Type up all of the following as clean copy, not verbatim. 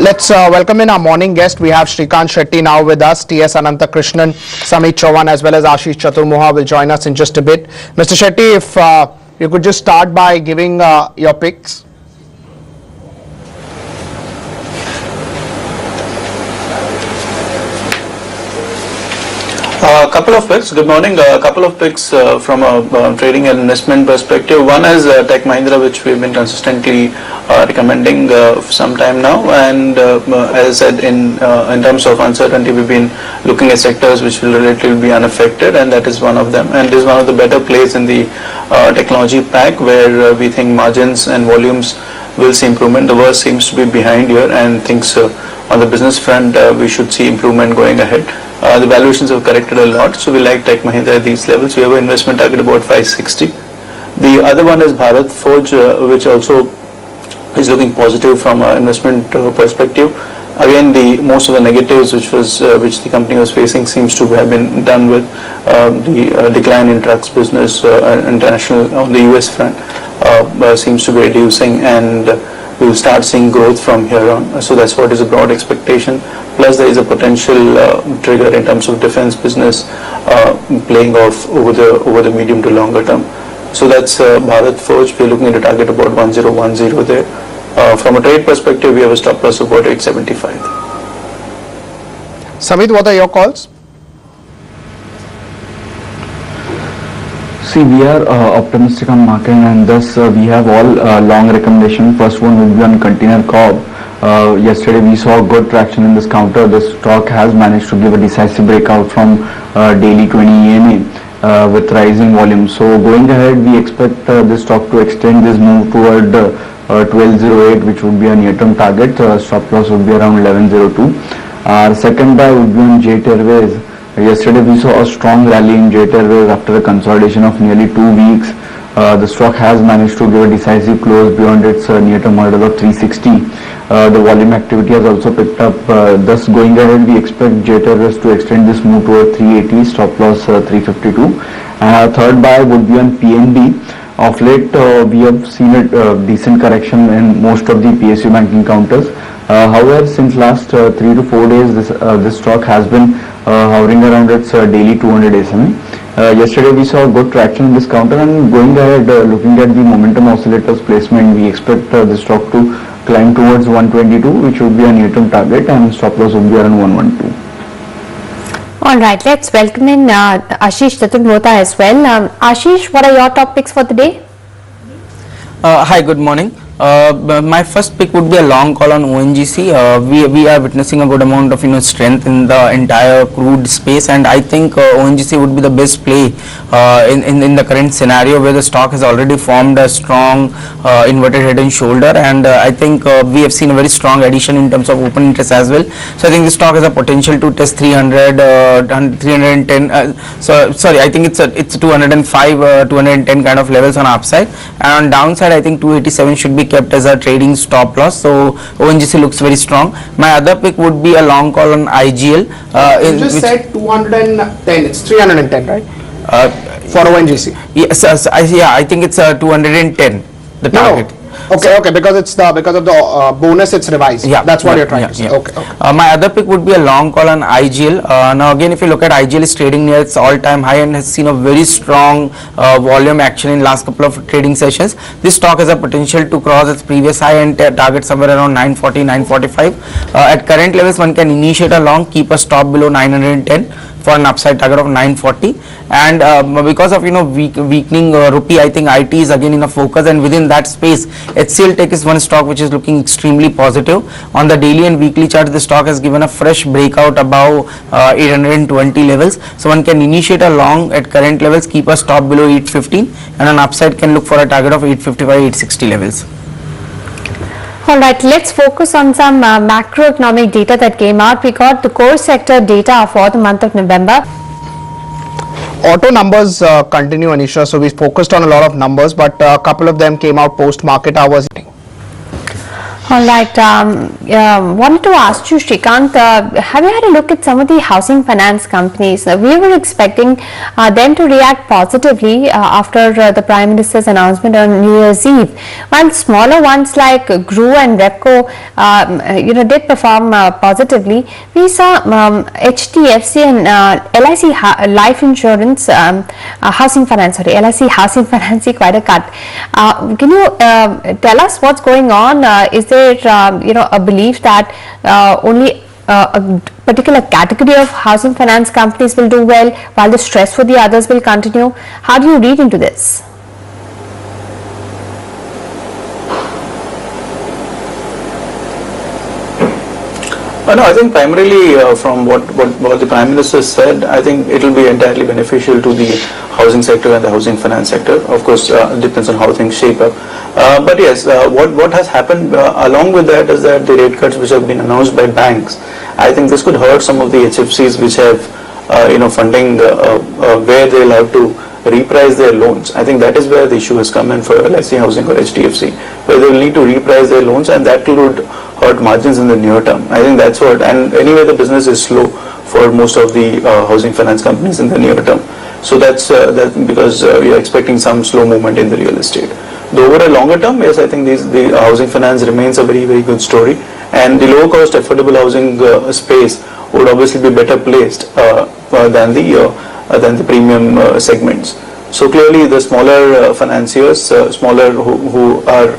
Let's welcome in our morning guest. We have Shrikant Shetty now with us, T.S. Ananta Krishnan, Samit Chauhan, as well as Ashish Chaturmoha will join us in just a bit. Mr. Shetty, if you could just start by giving your picks. A couple of picks. Good morning. A couple of picks from a trading and investment perspective. One is Tech Mahindra, which we've been consistently recommending for some time now. And as I said, in terms of uncertainty, we've been looking at sectors which will relatively be unaffected, and that is one of them. And it is one of the better plays in the technology pack, where we think margins and volumes will see improvement. The worst seems to be behind here, and things on the business front, we should see improvement going ahead. The valuations have corrected a lot, so we like Tech Mahindra at these levels. We have an investment target about 560. The other one is Bharat Forge, which also is looking positive from an investment perspective. Again, most of the negatives which the company was facing seems to have been done with the decline in trucks business international on the US front seems to be reducing, and we will start seeing growth from here on. So that's what is a broad expectation. Plus there is a potential trigger in terms of defense business playing off over the medium to longer term. So that's Bharat Forge. We're looking at a target about 1010 there. From a trade perspective, we have a stop loss of about 875. Samit, what are your calls? See, we are optimistic on market, and thus we have all long recommendation. First one would be on Container Corp. Yesterday we saw good traction in this counter. The stock has managed to give a decisive breakout from daily 20 EMA with rising volume. So going ahead, we expect this stock to extend this move toward 1208, which would be a near-term target. Stop loss would be around 1102. Our second buy would be on Jet Airways. Yesterday we saw a strong rally in Jet Airways after a consolidation of nearly 2 weeks. The stock has managed to give a decisive close beyond its near-term hurdle of 360. The volume activity has also picked up. Thus going ahead, we expect Jet Airways to extend this move toward 380, stop loss 352. And our third buy would be on PNB. Of late, we have seen a decent correction in most of the PSU banking counters. However, since last 3 to 4 days, this stock has been hovering around its daily 200 SMA. Yesterday we saw good traction in this counter, and going ahead, looking at the momentum oscillators placement, we expect the stock to climb towards 122, which would be a near-term target, and stop loss would be around 112. All right, let's welcome in Ashish Chaturmoha as well. Ashish, what are your top picks for the day? Hi, good morning. My first pick would be a long call on ONGC. We are witnessing a good amount of strength in the entire crude space, and I think ONGC would be the best play in the current scenario, where the stock has already formed a strong inverted head and shoulder, and I think we have seen a very strong addition in terms of open interest as well. So I think the stock has a potential to test 300, 310. Sorry, I think it's 205, 210 kind of levels on upside, and on downside I think 287 should be kept as a trading stop loss. So ONGC looks very strong. My other pick would be a long call on IGL. You just said 210. It's 310, right? For ONGC. Yes, I think it's 210. The target. No. Okay, because of the bonus, it's revised. Yeah, that's what you're trying to say. Yeah. Okay. My other pick would be a long call on IGL. Now again, if you look at IGL, is trading near its all-time high and has seen a very strong volume action in last couple of trading sessions. This stock has a potential to cross its previous high and target somewhere around 940, 945. At current levels, one can initiate a long, keep a stop below 910 for an upside target of 940, and because of weakening rupee, I think IT is again in a focus, and within that space HCL Tech is one stock which is looking extremely positive. On the daily and weekly chart, the stock has given a fresh breakout above 820 levels, so one can initiate a long at current levels, keep a stop below 815, and an upside can look for a target of 855, 860 levels. All right, let's focus on some macroeconomic data that came out. We got the core sector data for the month of November. Auto numbers continue, Anisha, so we focused on a lot of numbers, but a couple of them came out post market hours. All right. Wanted to ask you, Shrikant, have you had a look at some of the housing finance companies? We were expecting them to react positively after the Prime Minister's announcement on New Year's Eve. While smaller ones like GRU and Repco, did perform positively, we saw HDFC and LIC Life Insurance, Housing Finance, LIC Housing Finance, quite a cut. Can you tell us what's going on? Is there a belief that only a particular category of housing finance companies will do well while the stress for the others will continue? How do you read into this? No, I think primarily from what the Prime Minister said, I think it will be entirely beneficial to the housing sector and the housing finance sector. Of course, it depends on how things shape up. But yes, what has happened along with that is that the rate cuts which have been announced by banks, I think this could hurt some of the HFCs which have funding where they'll have to reprice their loans. I think that is where the issue has come in for LIC Housing or HDFC, where they will need to reprice their loans, and that would hurt margins in the near term. I think that's what, and anyway the business is slow for most of the housing finance companies in the near term. So that's because we are expecting some slow movement in the real estate. Though over a longer term, yes, I think the housing finance remains a very, very good story, and the low cost affordable housing space would obviously be better placed than the premium segments. So clearly the smaller financiers, who are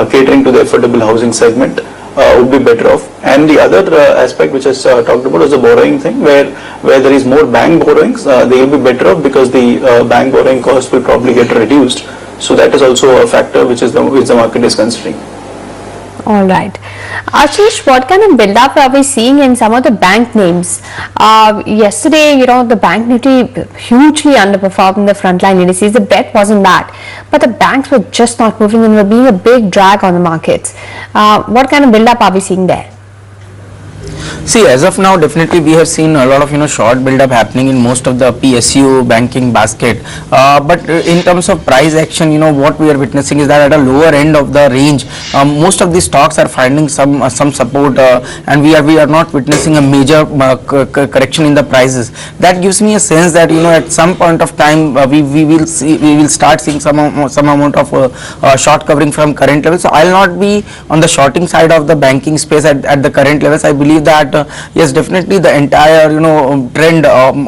catering to the affordable housing segment would be better off. And the other aspect which I talked about is the borrowing thing, where there is more bank borrowings, they will be better off because the bank borrowing cost will probably get reduced. So that is also a factor which the market is considering. All right. Ashish, what kind of build-up are we seeing in some of the bank names? Yesterday, the bank nifty hugely underperformed in the frontline indices. The bet wasn't bad, but the banks were just not moving and were being a big drag on the markets. What kind of build-up are we seeing there? See, as of now, definitely we have seen a lot of short build-up happening in most of the PSU banking basket. But in terms of price action, what we are witnessing is that at a lower end of the range, most of these stocks are finding some support, and we are not witnessing a major correction in the prices. That gives me a sense that at some point of time we will start seeing some amount of short covering from current levels. So I'll not be on the shorting side of the banking space at the current levels. I believe that yes, definitely the entire trend on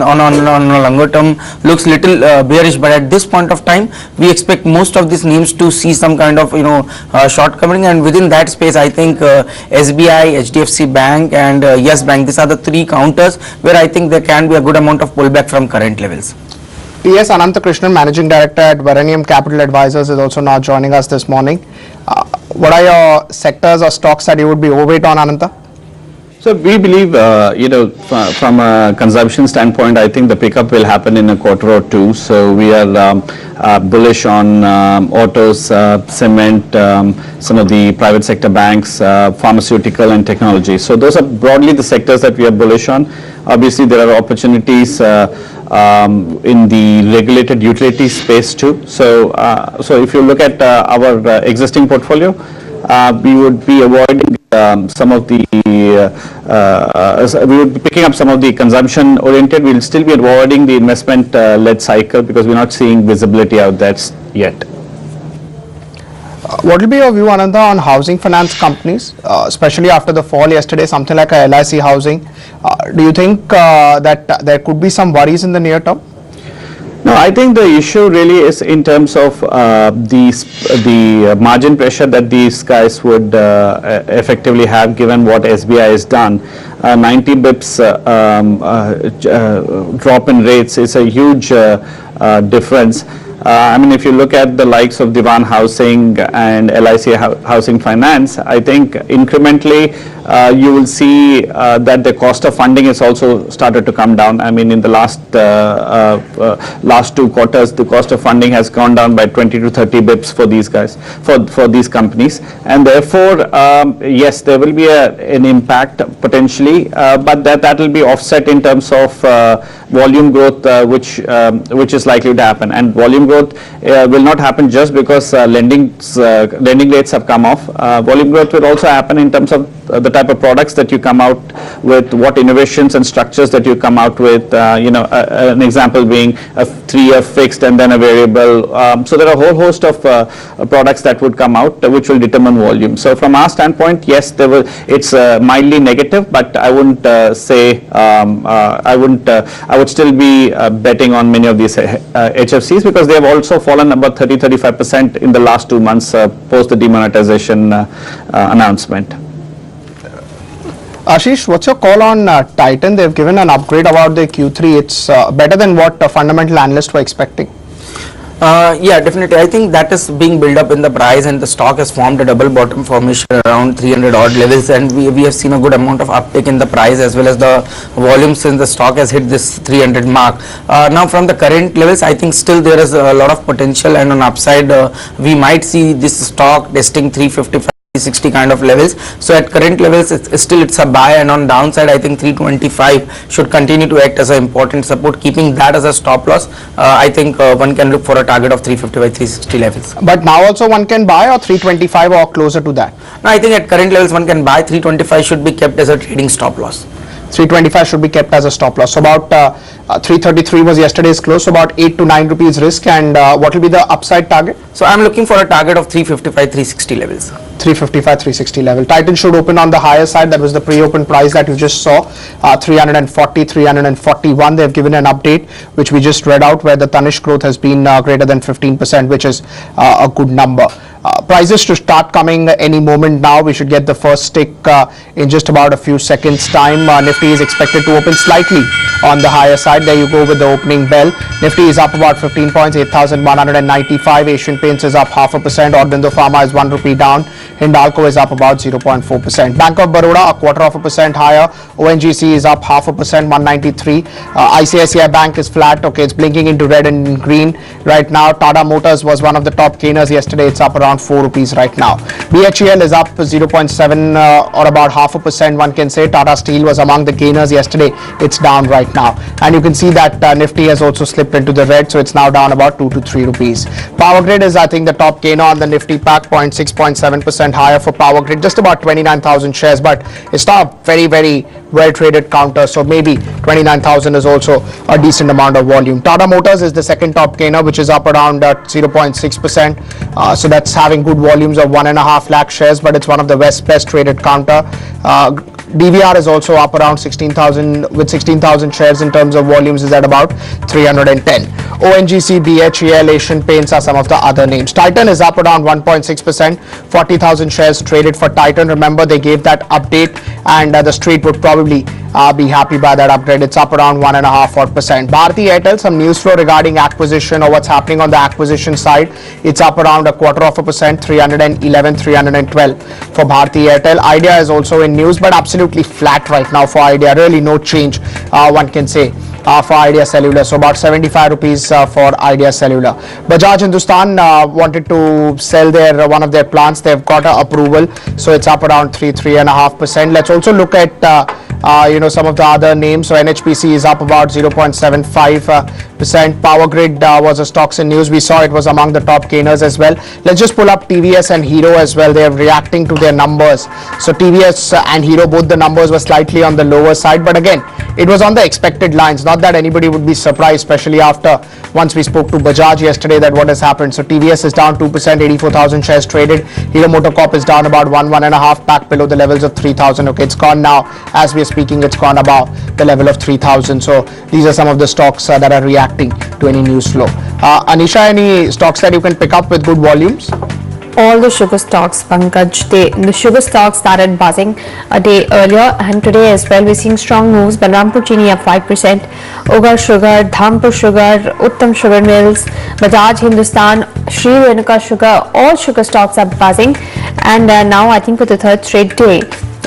a longer term looks little bearish, but at this point of time we expect most of these names to see some kind of short covering, and within that space I think SBI, HDFC Bank and Yes Bank, these are the three counters where I think there can be a good amount of pullback from current levels. T.S. Ananthakrishnan, Managing Director at Varanium Capital Advisors, is also now joining us this morning. What are your sectors or stocks that you would be overweight on, Anantha? So we believe, from a consumption standpoint, I think the pickup will happen in a quarter or two. So we are bullish on autos, cement, some of the private sector banks, pharmaceutical and technology. So those are broadly the sectors that we are bullish on. Obviously, there are opportunities in the regulated utility space too. So if you look at our existing portfolio, we would be avoiding some of the we would be picking up some of the consumption oriented. We'll still be avoiding the investment led cycle because we're not seeing visibility out there yet. What will be your view, Anantha, on housing finance companies, especially after the fall yesterday, something like a LIC Housing? Do you think that there could be some worries in the near term? No, I think the issue really is in terms of the margin pressure that these guys would effectively have, given what SBI has done. 90 bips drop in rates is a huge difference. I mean, if you look at the likes of Divan Housing and LIC Housing Finance, I think incrementally you will see that the cost of funding has also started to come down. I mean, in the last 2 quarters, the cost of funding has gone down by 20 to 30 bips for these guys, for these companies, and therefore, yes, there will be an impact potentially, but that will be offset in terms of volume growth, which is likely to happen, and volume growth growth will not happen just because lending rates have come off. Volume growth will also happen in terms of the type of products that you come out with, what innovations and structures that you come out with, an example being a 3-year fixed and then a variable. So there are a whole host of products that would come out which will determine volume. So from our standpoint, yes, it's mildly negative, but I wouldn't say, I would still be betting on many of these HFCs because they have also fallen about 30-35% in the last 2 months post the demonetization announcement. Ashish, what's your call on Titan? They've given an upgrade about their Q3. It's better than what fundamental analysts were expecting. Yeah, definitely. I think that is being built up in the price, and the stock has formed a double bottom formation around 300 odd levels, and we have seen a good amount of uptick in the price as well as the volume since the stock has hit this 300 mark. Now from the current levels, I think still there is a lot of potential, and on upside we might see this stock testing 355. 60 kind of levels. So at current levels it's a buy, and on downside I think 325 should continue to act as an important support. Keeping that as a stop loss, I think one can look for a target of 350 by 360 levels. But now also one can buy, or 325 or closer to that? No, I think at current levels one can buy. 325 should be kept as a trading stop loss. 325 should be kept as a stop loss. So about 333 was yesterday's close, so about 8 to 9 rupees risk. And what will be the upside target? So I'm looking for a target of 355 360 levels. 355 360 level. Titan should open on the higher side. That was the pre-open price that you just saw, 340 341. They've given an update which we just read out, where the Tanishq growth has been greater than 15%, which is a good number. Prices to start coming any moment now. We should get the first tick in just about a few seconds time. Nifty is expected to open slightly on the higher side. There you go with the opening bell. Nifty is up about 15 points, 8,195. Asian Paints is up 0.5%. Aurobindo Pharma is 1 rupee down. Hindalco is up about 0.4%. Bank of Baroda, 0.25% higher. ONGC is up 0.5%, 193. ICICI Bank is flat. Okay, it's blinking into red and green right now. Tata Motors was one of the top gainers yesterday. It's up around 4 rupees right now. BHEL is up 0.7 or about 0.5%, one can say. Tata Steel was among the gainers yesterday. It's down right now. And you can see that Nifty has also slipped into the red, so it's now down about 2 to 3 rupees. Power Grid is, I think, the top gainer on the Nifty pack, 0.6.7% higher for Power Grid, just about 29,000 shares, but it's not a very, very well traded counter, so maybe 29,000 is also a decent amount of volume. Tata Motors is the second top gainer, which is up around 0.6%, so that's having good volumes of 1.5 lakh shares, but it's one of the best traded counter. DVR is also up around 16,000, with 16,000 shares in terms of volumes is at about 310. ONGC, BHEL, Asian Paints are some of the other names. Titan is up around 1.6%, 40,000 shares traded for Titan. Remember, they gave that update, and the street would probably be happy by that upgrade. It's up around 1.5%. Bharti Airtel, some news flow regarding acquisition or what's happening on the acquisition side. It's up around 0.25%, 311, 312 for Bharti Airtel. Idea is also in news, but absolutely flat right now for Idea. Really no change, one can say, for Idea Cellular. So about 75 rupees for Idea Cellular. Bajaj Hindustan wanted to sell one of their plants. They've got approval, so it's up around 3.5%. Let's also look at some of the other names. So NHPC is up about 0.75%. Power Grid was a stocks in news. We saw it was among the top gainers as well. Let's just pull up TVS and Hero as well. They are reacting to their numbers. So TVS and Hero, both the numbers were slightly on the lower side, but again, it was on the expected lines. Not that anybody would be surprised, especially after once we spoke to Bajaj yesterday that what has happened. So TVS is down 2%, 84,000 shares traded. Hero MotoCorp is down about 1.5, back below the levels of 3,000. Okay, it's gone now. As we are speaking, it's gone above the level of 3,000. So these are some of the stocks that are reacting to any news flow. Anisha, any stocks that you can pick up with good volumes? All the sugar stocks, Pankaj, the sugar stocks started buzzing a day earlier, and today as well we're seeing strong moves. Balrampur Chini up 5%, Ogar Sugar, Dhampur Sugar, Uttam Sugar Mills, Bajaj Hindustan, Sri Renuka Sugar, all sugar stocks are buzzing. And now I think for the third straight day,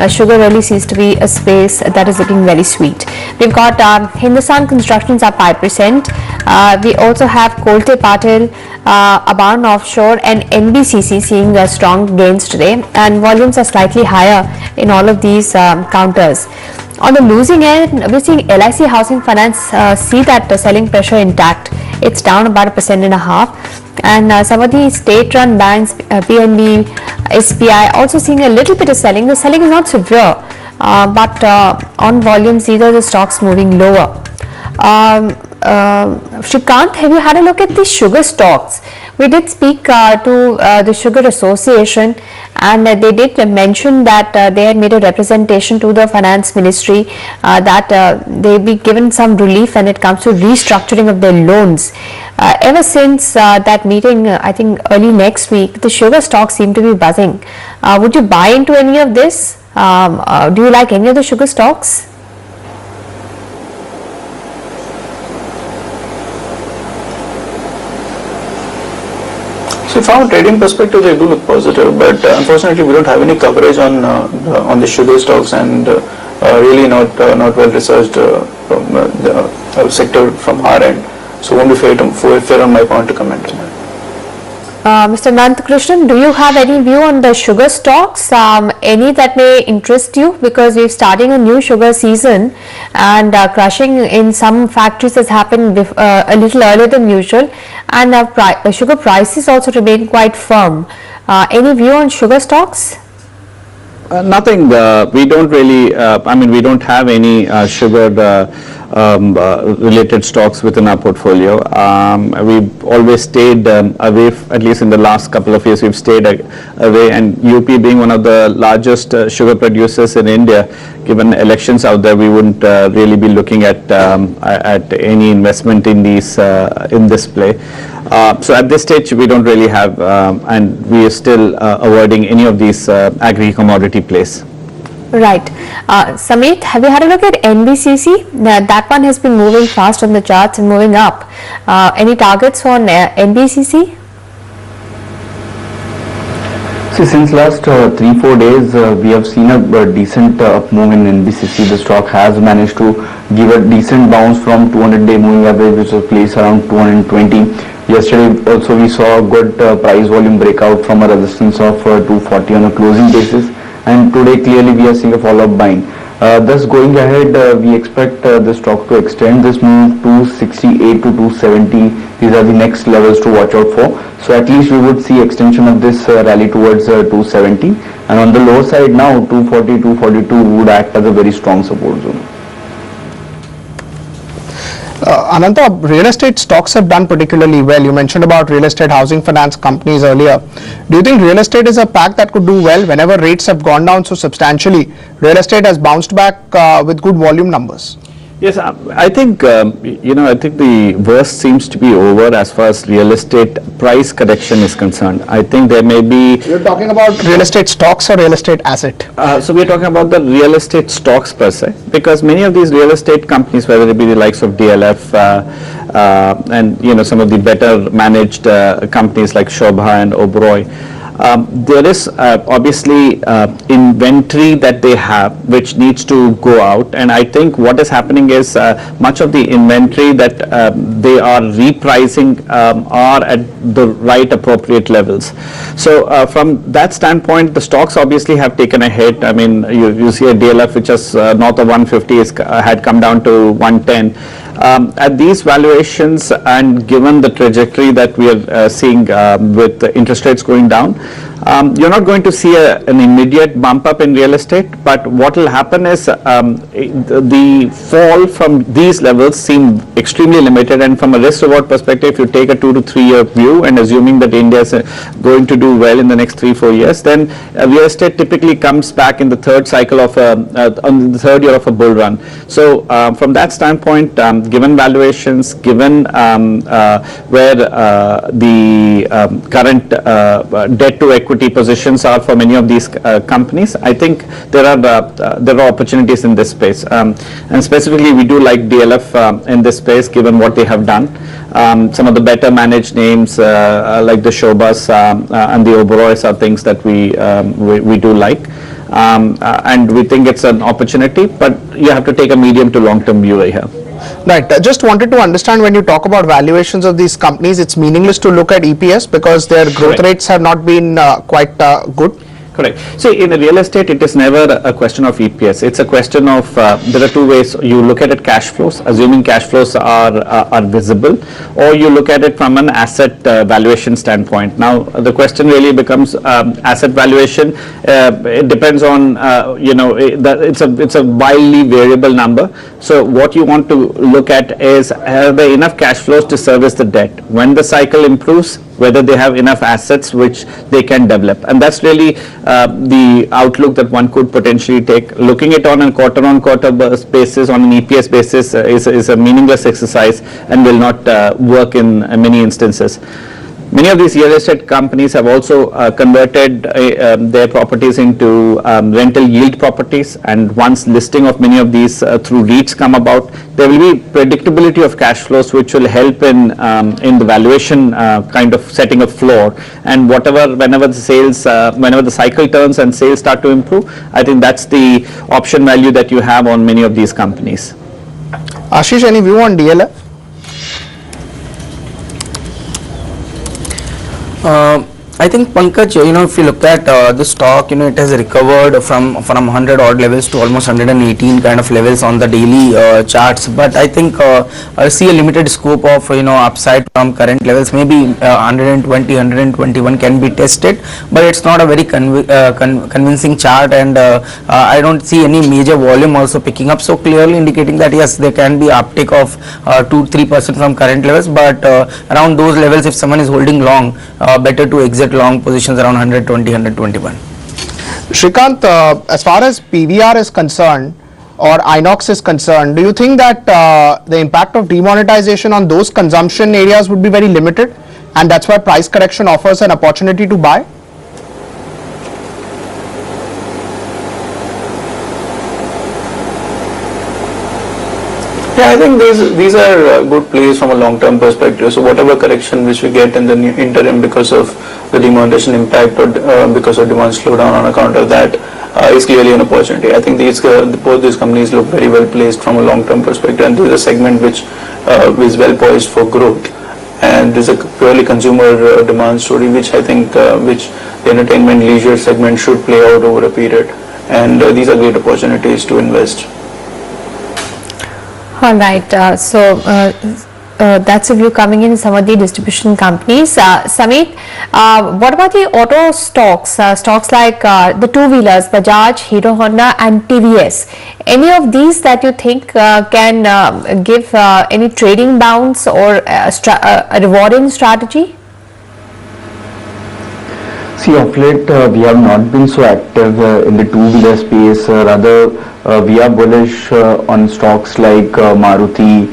sugar really seems to be a space that is looking very sweet. We've got Hindustan Constructions up 5%. We also have Kolte Patil, Aban Offshore and NBCC seeing strong gains today, and volumes are slightly higher in all of these counters. On the losing end, we're seeing LIC Housing Finance see that selling pressure intact it's down about 1.5%. And some of the state-run banks, PNB, SBI, also seeing a little bit of selling. The selling is not severe, but on volumes, these are the stocks moving lower. Shrikant, have you had a look at the sugar stocks? We did speak to the Sugar Association, and they did mention that they had made a representation to the Finance Ministry that they be given some relief when it comes to restructuring of their loans. Ever since that meeting, I think early next week, the sugar stocks seem to be buzzing. Would you buy into any of this? Do you like any of the sugar stocks? So from a trading perspective, they do look positive, but unfortunately we don't have any coverage on the sugar stocks, and really not well researched sector from our end. So won't be fair on my point to comment on that. Mr. Krishnan, do you have any view on the sugar stocks? Any that may interest you? Because we're starting a new sugar season, and crushing in some factories has happened a little earlier than usual, and sugar prices also remain quite firm. Any view on sugar stocks? Nothing. We don't really. We don't have any sugar related stocks within our portfolio. We've always stayed away, at least in the last couple of years, we've stayed away, and UP being one of the largest sugar producers in India, given elections out there, we wouldn't really be looking at any investment in this play. So at this stage, we don't really have, and we are still avoiding any of these agri-commodity plays. Right. Samit, have you had a look at NBCC? That one has been moving fast on the charts and moving up. Any targets on NBCC? See, since last 3-4 days, we have seen a decent up move in NBCC. The stock has managed to give a decent bounce from 200-day moving average, which was placed around 220. Yesterday also we saw a good price volume breakout from a resistance of 240 on a closing basis, and today clearly we are seeing a follow-up buying. Thus going ahead, we expect the stock to extend this move to 68 to 270. These are the next levels to watch out for. So at least we would see extension of this rally towards 270, and on the lower side now 240, 242 would act as a very strong support zone. Ananta, real estate stocks have done particularly well. You mentioned about real estate housing finance companies earlier. Do you think real estate is a pack that could do well whenever rates have gone down so substantially? Real estate has bounced back with good volume numbers. Yes, I think, I think the worst seems to be over as far as real estate price correction is concerned. I think there may be... You're talking about real estate stocks or real estate asset? So we're talking about the real estate stocks per se, because many of these real estate companies, whether it be the likes of DLF and, some of the better managed companies like Shobha and Oberoi, there is obviously inventory that they have which needs to go out, and I think what is happening is much of the inventory that they are repricing are at the right appropriate levels. So from that standpoint, the stocks obviously have taken a hit. I mean, you see a DLF which is north of 150 had come down to 110. At these valuations, and given the trajectory that we are seeing with the interest rates going down, you're not going to see an immediate bump up in real estate, but what will happen is the fall from these levels seem extremely limited, and from a risk reward perspective, if you take a 2 to 3 year view and assuming that India is going to do well in the next 3-4 years, then real estate typically comes back in the third cycle of on the third year of a bull run. So from that standpoint, given valuations, given where the current debt to equity positions are for many of these companies, I think there are opportunities in this space, and specifically we do like DLF in this space given what they have done. Some of the better managed names like the Shobhas and the Oberois are things that we do like, and we think it's an opportunity, but you have to take a medium to long term view here. Right. I just wanted to understand, when you talk about valuations of these companies, it's meaningless to look at EPS because their growth rates have not been quite good. Correct. See, in real estate, it is never a question of EPS. It's a question of, there are two ways. You look at it cash flows, assuming cash flows are visible, or you look at it from an asset valuation standpoint. Now, the question really becomes asset valuation. It depends on, it's a wildly variable number. So what you want to look at is, are there enough cash flows to service the debt? When the cycle improves, whether they have enough assets which they can develop. And that's really the outlook that one could potentially take. Looking at on a quarter-on-quarter basis, on an EPS basis is a meaningless exercise and will not work in many instances. Many of these real estate companies have also converted their properties into rental yield properties, and once listing of many of these through REITs come about, there will be predictability of cash flows which will help in the valuation kind of setting a floor, and whenever the cycle turns and sales start to improve, I think that's the option value that you have on many of these companies. Ashish, any view on DLF? I think, Pankaj, if you look at the stock, it has recovered from 100 odd levels to almost 118 kind of levels on the daily charts. But I think I see a limited scope of upside from current levels. Maybe 120, 121 can be tested, but it's not a very convincing chart, and I don't see any major volume also picking up. So clearly indicating that yes, there can be uptick of 2-3% from current levels, but around those levels, if someone is holding long, better to exit long positions around 120, 121. Shrikant, as far as PVR is concerned or Inox is concerned, do you think that the impact of demonetization on those consumption areas would be very limited, and that's why price correction offers an opportunity to buy? Yeah, I think these are good plays from a long-term perspective. So whatever correction which we get in the interim because of the demonetization impact or because of demand slowdown on account of that is clearly an opportunity. I think both these companies look very well placed from a long-term perspective, and this is a segment which is well poised for growth. And this is a purely consumer demand story, which I think which the entertainment leisure segment should play out over a period. And these are great opportunities to invest. All right, that's a view coming in some of the distribution companies. Samit, what about the auto stocks, stocks like the two-wheelers, Bajaj, Hero Honda and TVS? Any of these that you think can give any trading bounce or a rewarding strategy? See, of late we have not been so active in the two-wheeler space. Rather, we are bullish on stocks like Maruti,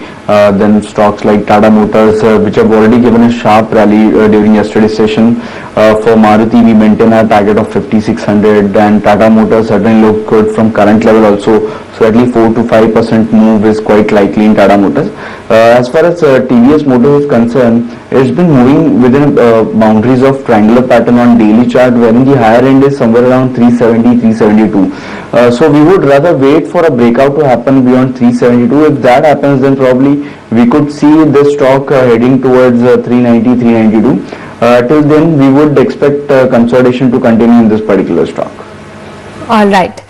then stocks like Tata Motors, which have already given a sharp rally during yesterday's session. For Maruti, we maintain our target of 5600, and Tata Motors certainly look good from current level also. So at least 4 to 5% move is quite likely in Tata Motors. As far as TVS Motors is concerned, it's been moving within boundaries of triangular pattern on daily chart, wherein the higher end is somewhere around 370, 372. So we would rather wait for a breakout to happen beyond 372. If that happens, then probably we could see this stock heading towards 390, 392. Till then, we would expect consolidation to continue in this particular stock. All right.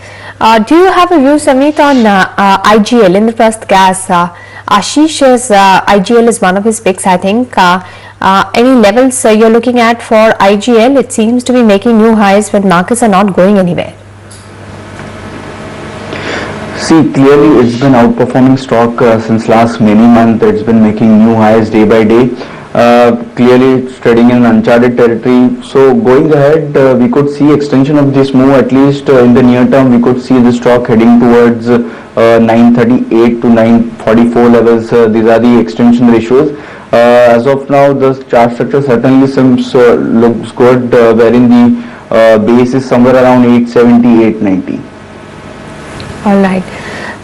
Do you have a view, Samit, on IGL, Indraprasth Gas? Ashish says IGL is one of his picks, I think. Any levels you're looking at for IGL? It seems to be making new highs when markets are not going anywhere. See, clearly it's been outperforming stock since last many months. It's been making new highs day by day. Clearly it's trading in uncharted territory. So going ahead, we could see extension of this move. At least in the near term, we could see the stock heading towards 938 to 944 levels. These are the extension ratios. As of now, the chart structure certainly seems looks good, wherein the base is somewhere around 870, 890. All right.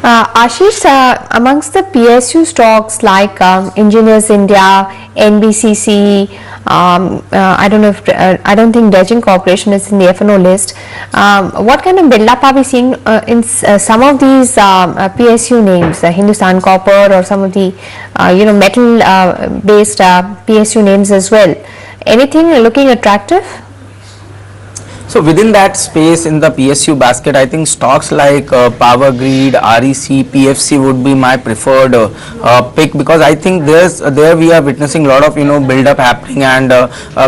Ashish, amongst the PSU stocks like Engineers India, NBCC, I don't think Dredging Corporation is in the F&O list. What kind of build-up are we seeing in some of these PSU names, Hindustan Copper or some of the metal-based PSU names as well? Anything looking attractive? So within that space in the PSU basket, I think stocks like Power Grid, REC, PFC would be my preferred pick, because I think there we are witnessing a lot of build up happening, and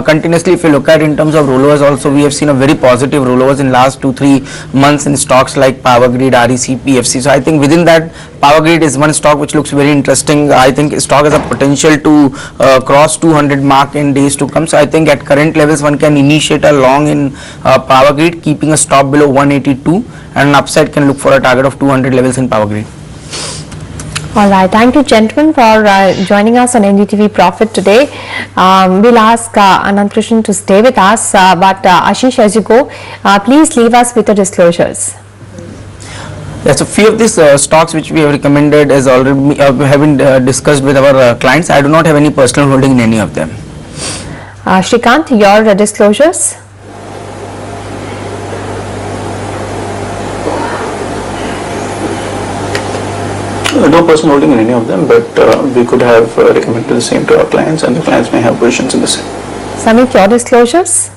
continuously if you look at in terms of rollovers also, we have seen a very positive rollovers in last 2-3 months in stocks like Power Grid, REC, PFC. So I think within that, Power Grid is one stock which looks very interesting. I think stock has a potential to cross 200 mark in days to come. So I think at current levels one can initiate a long in Power Grid, keeping a stop below 182, and an upside can look for a target of 200 levels in Power Grid. All right, thank you gentlemen for joining us on NDTV Profit today. We'll ask Anant Krishnan to stay with us, but Ashish, as you go, please leave us with the disclosures. Yes, a few of these stocks which we have recommended is already have been discussed with our clients. I do not have any personal holding in any of them. Shrikant, your disclosures? No personal holding in any of them, but we could have recommended the same to our clients, and the clients may have positions in the same. Samit, your disclosures?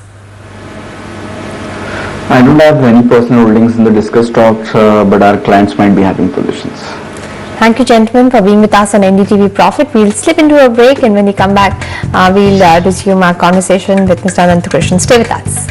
I don't have any personal holdings in the discussed stocks, but our clients might be having positions. Thank you gentlemen for being with us on NDTV Profit. We'll slip into a break, and when we come back, we'll resume our conversation with Mr. Anant Krishnan. Stay with us.